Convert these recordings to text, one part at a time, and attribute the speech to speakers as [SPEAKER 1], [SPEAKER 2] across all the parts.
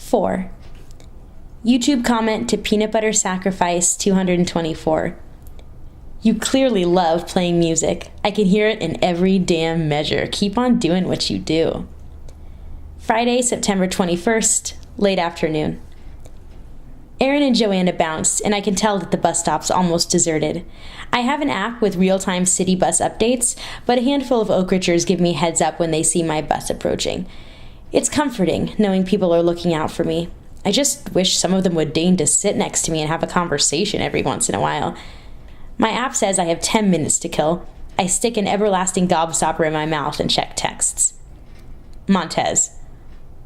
[SPEAKER 1] 4. YouTube comment to Peanut Butter Sacrifice 224. You clearly love playing music. I can hear it in every damn measure. Keep on doing what you do. Friday, September 21st, late afternoon. Aaron and Joanna bounced, and I can tell that the bus stop's almost deserted. I have an app with real-time city bus updates, but a handful of Oak Ridgers give me heads up when they see my bus approaching. It's comforting knowing people are looking out for me. I just wish some of them would deign to sit next to me and have a conversation every once in a while. My app says I have 10 minutes to kill. I stick an everlasting gobstopper in my mouth and check texts. Montez.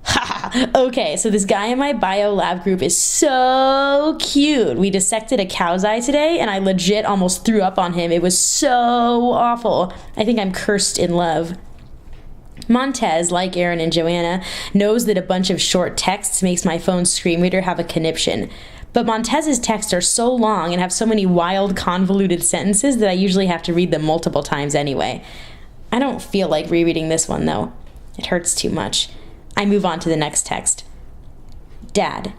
[SPEAKER 1] Ha! Okay, so this guy in my bio lab group is so cute. We dissected a cow's eye today, and I legit almost threw up on him. It was so awful. I think I'm cursed in love. Montez, like Aaron and Joanna, knows that a bunch of short texts makes my phone's screen reader have a conniption. But Montez's texts are so long and have so many wild, convoluted sentences that I usually have to read them multiple times anyway. I don't feel like rereading this one, though. It hurts too much. I move on to the next text. Dad,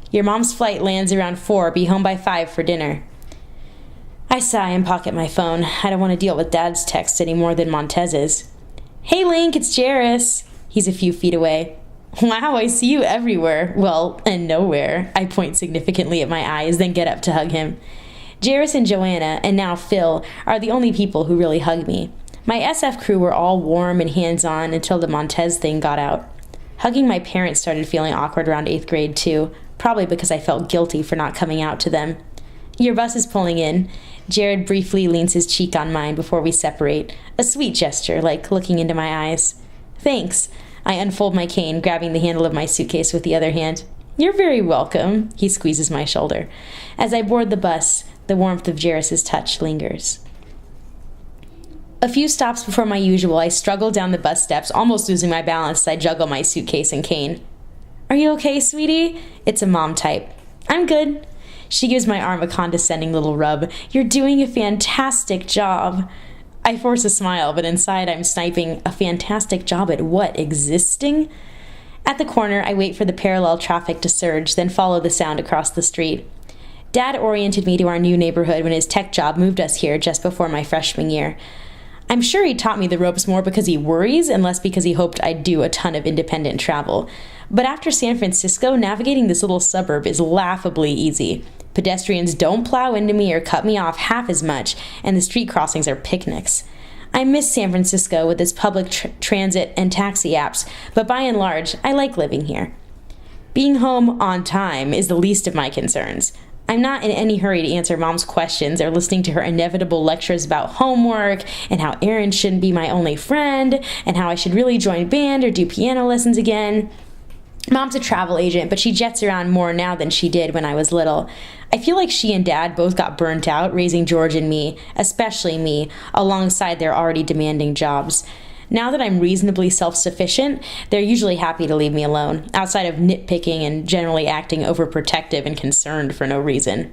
[SPEAKER 1] your mom's flight lands around 4. Be home by 5 for dinner. I sigh and pocket my phone. I don't want to deal with Dad's text any more than Montez's. Hey, Link, it's Jairus. He's a few feet away. Wow, I see you everywhere. Well, and nowhere. I point significantly at my eyes, then get up to hug him. Jairus and Joanna, and now Phil, are the only people who really hug me. My SF crew were all warm and hands-on until the Montez thing got out. Hugging my parents started feeling awkward around 8th grade, too, probably because I felt guilty for not coming out to them. Your bus is pulling in. Jared briefly leans his cheek on mine before we separate, a sweet gesture, like looking into my eyes. Thanks. I unfold my cane, grabbing the handle of my suitcase with the other hand. You're very welcome. He squeezes my shoulder. As I board the bus, the warmth of Jairus' touch lingers. A few stops before my usual, I struggle down the bus steps, almost losing my balance as I juggle my suitcase and cane. Are you okay, sweetie? It's a mom type. I'm good. She gives my arm a condescending little rub. You're doing a fantastic job. I force a smile, but inside I'm sniping, a fantastic job at what, existing? At the corner, I wait for the parallel traffic to surge, then follow the sound across the street. Dad oriented me to our new neighborhood when his tech job moved us here just before my freshman year. I'm sure he taught me the ropes more because he worries and less because he hoped I'd do a ton of independent travel. But after San Francisco, navigating this little suburb is laughably easy. Pedestrians don't plow into me or cut me off half as much, and the street crossings are picnics. I miss San Francisco with its public transit and taxi apps, but by and large, I like living here. Being home on time is the least of my concerns. I'm not in any hurry to answer Mom's questions or listening to her inevitable lectures about homework and how Aaron shouldn't be my only friend and how I should really join band or do piano lessons again. Mom's a travel agent, but she jets around more now than she did when I was little. I feel like she and Dad both got burnt out raising George and me, especially me, alongside their already demanding jobs. Now that I'm reasonably self-sufficient, they're usually happy to leave me alone, outside of nitpicking and generally acting overprotective and concerned for no reason.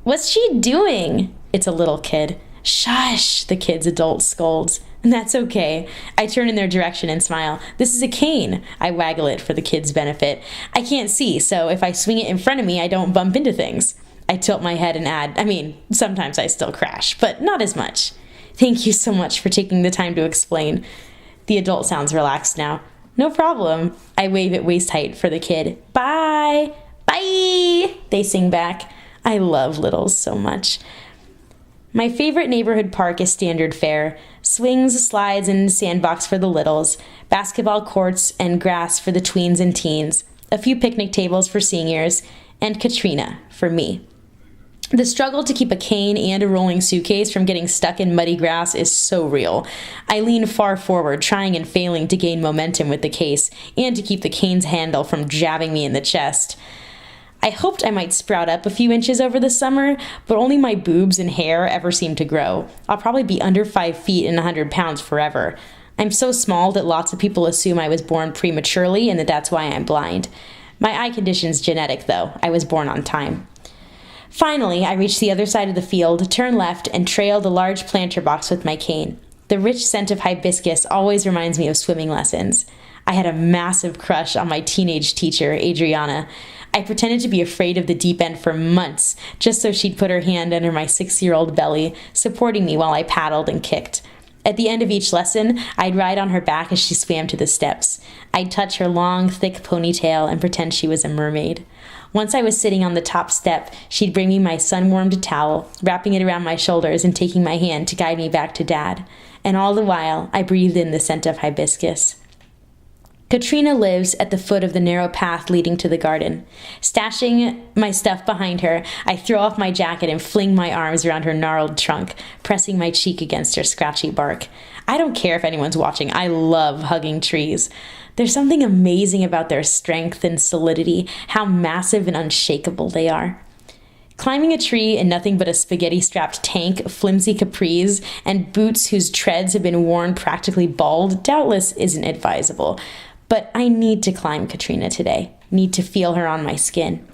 [SPEAKER 1] What's she doing? It's a little kid. Shush, the kid's adult scolds. That's okay. I turn in their direction and smile. This is a cane. I waggle it for the kid's benefit. I can't see, so if I swing it in front of me, I don't bump into things. I tilt my head and add, sometimes I still crash, but not as much. Thank you so much for taking the time to explain. The adult sounds relaxed now. No problem. I wave at waist height for the kid. Bye! Bye! They sing back. I love littles so much. My favorite neighborhood park is standard fare. Swings, slides, and sandbox for the littles. Basketball courts and grass for the tweens and teens. A few picnic tables for seniors. And Katrina for me. The struggle to keep a cane and a rolling suitcase from getting stuck in muddy grass is so real. I lean far forward, trying and failing to gain momentum with the case, and to keep the cane's handle from jabbing me in the chest. I hoped I might sprout up a few inches over the summer, but only my boobs and hair ever seem to grow. I'll probably be under 5 feet and 100 pounds forever. I'm so small that lots of people assume I was born prematurely and that that's why I'm blind. My eye condition's genetic, though. I was born on time. Finally, I reach the other side of the field, turn left, and trail the large planter box with my cane. The rich scent of hibiscus always reminds me of swimming lessons. I had a massive crush on my teenage teacher, Adriana. I pretended to be afraid of the deep end for months, just so she'd put her hand under my 6-year-old belly, supporting me while I paddled and kicked. At the end of each lesson, I'd ride on her back as she swam to the steps. I'd touch her long, thick ponytail and pretend she was a mermaid. Once I was sitting on the top step, she'd bring me my sun-warmed towel, wrapping it around my shoulders and taking my hand to guide me back to Dad. And all the while, I breathed in the scent of hibiscus. Katrina lives at the foot of the narrow path leading to the garden. Stashing my stuff behind her, I throw off my jacket and fling my arms around her gnarled trunk, pressing my cheek against her scratchy bark. I don't care if anyone's watching. I love hugging trees. There's something amazing about their strength and solidity, how massive and unshakable they are. Climbing a tree in nothing but a spaghetti-strapped tank, flimsy capris, and boots whose treads have been worn practically bald doubtless isn't advisable. But I need to climb Katrina today, need to feel her on my skin.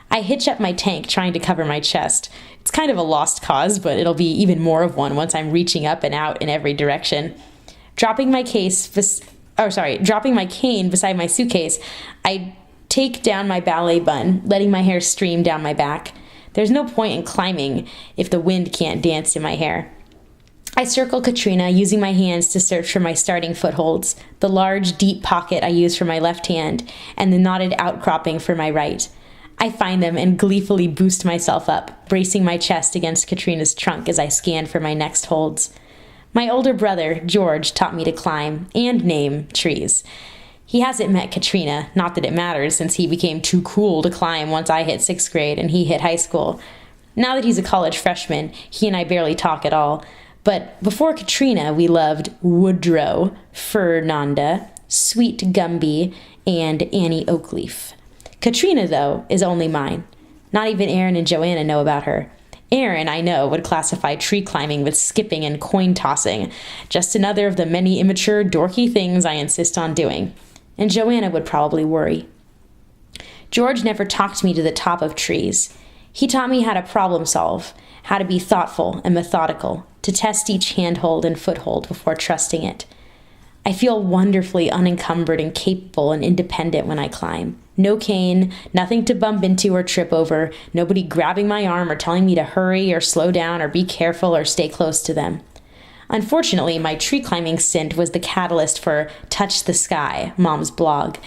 [SPEAKER 1] I hitch up my tank, trying to cover my chest. It's kind of a lost cause, but it'll be even more of one once I'm reaching up and out in every direction. Dropping my cane beside my suitcase, I take down my ballet bun, letting my hair stream down my back. There's no point in climbing if the wind can't dance in my hair. I circle Katrina, using my hands to search for my starting footholds, the large, deep pocket I use for my left hand, and the knotted outcropping for my right. I find them and gleefully boost myself up, bracing my chest against Katrina's trunk as I scan for my next holds. My older brother, George, taught me to climb and name trees. He hasn't met Katrina, not that it matters, since he became too cool to climb once I hit 6th grade and he hit high school. Now that he's a college freshman, he and I barely talk at all. But before Katrina, we loved Woodrow, Fernanda, Sweet Gumby, and Annie Oakleaf. Katrina, though, is only mine. Not even Aaron and Joanna know about her. Aaron, I know, would classify tree climbing with skipping and coin tossing, just another of the many immature, dorky things I insist on doing. And Joanna would probably worry. George never talked me to the top of trees. He taught me how to problem solve, how to be thoughtful and methodical, to test each handhold and foothold before trusting it. I feel wonderfully unencumbered and capable and independent when I climb. No cane, nothing to bump into or trip over, nobody grabbing my arm or telling me to hurry or slow down or be careful or stay close to them. Unfortunately, my tree climbing stint was the catalyst for Touch the Sky, Mom's blog.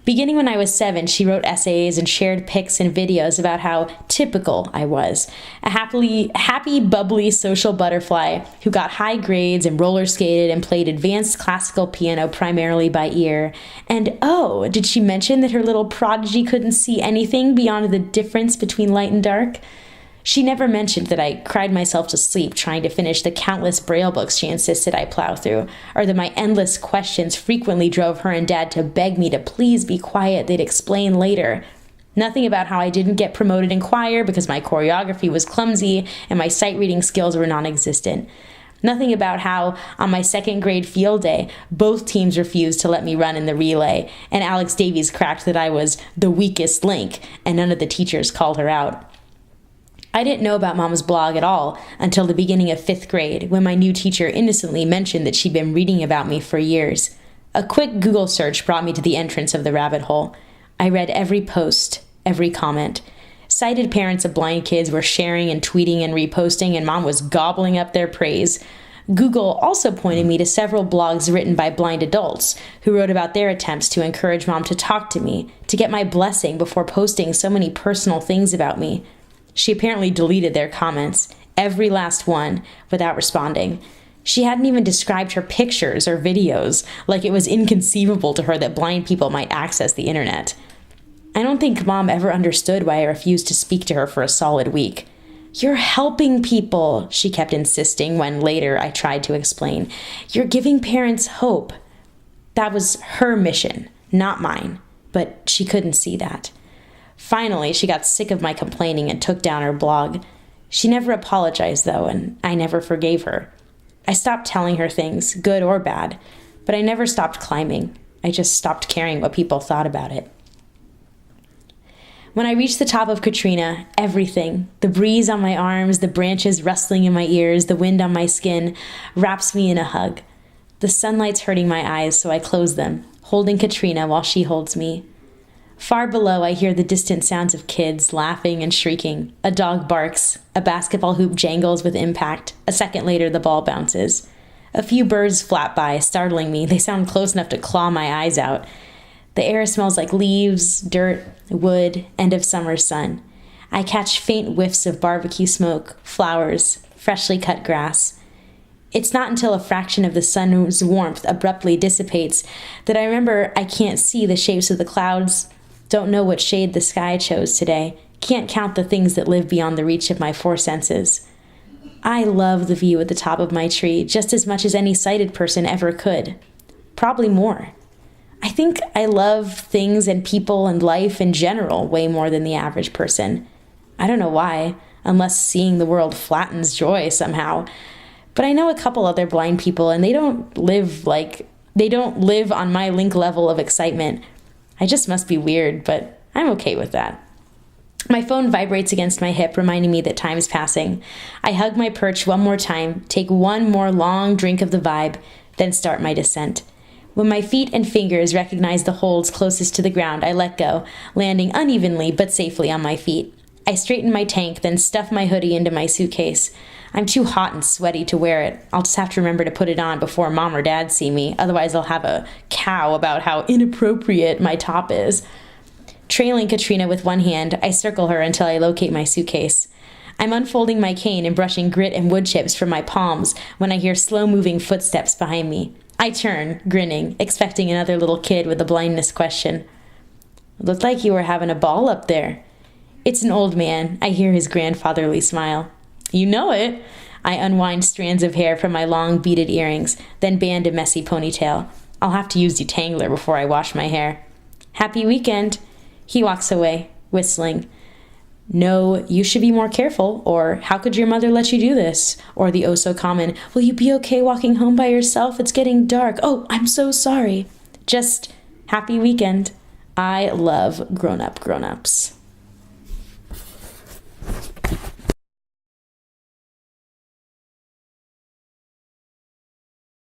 [SPEAKER 1] Beginning when I was 7, she wrote essays and shared pics and videos about how typical I was. A happy, bubbly social butterfly who got high grades and roller skated and played advanced classical piano primarily by ear. And oh, did she mention that her little prodigy couldn't see anything beyond the difference between light and dark? She never mentioned that I cried myself to sleep trying to finish the countless Braille books she insisted I plow through, or that my endless questions frequently drove her and Dad to beg me to please be quiet, they'd explain later. Nothing about how I didn't get promoted in choir because my choreography was clumsy and my sight reading skills were non-existent. Nothing about how, on my 2nd grade field day, both teams refused to let me run in the relay, and Alex Davies cracked that I was the weakest link, and none of the teachers called her out. I didn't know about Mom's blog at all until the beginning of 5th grade, when my new teacher innocently mentioned that she'd been reading about me for years. A quick Google search brought me to the entrance of the rabbit hole. I read every post, every comment. Sighted parents of blind kids were sharing and tweeting and reposting, and Mom was gobbling up their praise. Google also pointed me to several blogs written by blind adults who wrote about their attempts to encourage Mom to talk to me, to get my blessing before posting so many personal things about me. She apparently deleted their comments, every last one, without responding. She hadn't even described her pictures or videos, like it was inconceivable to her that blind people might access the internet. I don't think Mom ever understood why I refused to speak to her for a solid week. "You're helping people," she kept insisting when later I tried to explain. "You're giving parents hope." That was her mission, not mine, but she couldn't see that. Finally, she got sick of my complaining and took down her blog. She never apologized, though, and I never forgave her. I stopped telling her things, good or bad, but I never stopped climbing. I just stopped caring what people thought about it. When I reached the top of Katrina, everything, the breeze on my arms, the branches rustling in my ears, the wind on my skin, wraps me in a hug. The sunlight's hurting my eyes, so I close them, holding Katrina while she holds me. Far below, I hear the distant sounds of kids laughing and shrieking. A dog barks. A basketball hoop jangles with impact. A second later, the ball bounces. A few birds flap by, startling me. They sound close enough to claw my eyes out. The air smells like leaves, dirt, wood, end of summer sun. I catch faint whiffs of barbecue smoke, flowers, freshly cut grass. It's not until a fraction of the sun's warmth abruptly dissipates that I remember I can't see the shapes of the clouds, don't know what shade the sky chose today, can't count the things that live beyond the reach of my four senses. I love the view at the top of my tree just as much as any sighted person ever could. Probably more. I think I love things and people and life in general way more than the average person. I don't know why, unless seeing the world flattens joy somehow. But I know a couple other blind people and they don't live on my link level of excitement. I just must be weird, but I'm okay with that. My phone vibrates against my hip, reminding me that time is passing. I hug my perch one more time, take one more long drink of the vibe, then start my descent. When my feet and fingers recognize the holds closest to the ground, I let go, landing unevenly but safely on my feet. I straighten my tank, then stuff my hoodie into my suitcase. I'm too hot and sweaty to wear it. I'll just have to remember to put it on before Mom or Dad see me, otherwise I'll have a cow about how inappropriate my top is. Trailing Katrina with one hand, I circle her until I locate my suitcase. I'm unfolding my cane and brushing grit and wood chips from my palms when I hear slow-moving footsteps behind me. I turn, grinning, expecting another little kid with a blindness question. Looked like you were having a ball up there. It's an old man. I hear his grandfatherly smile. You know it. I unwind strands of hair from my long beaded earrings, then band a messy ponytail. I'll have to use detangler before I wash my hair. Happy weekend. He walks away, whistling. No, you should be more careful, or how could your mother let you do this? Or the oh-so-common, will you be okay walking home by yourself? It's getting dark. Oh, I'm so sorry. Just happy weekend. I love grown-ups.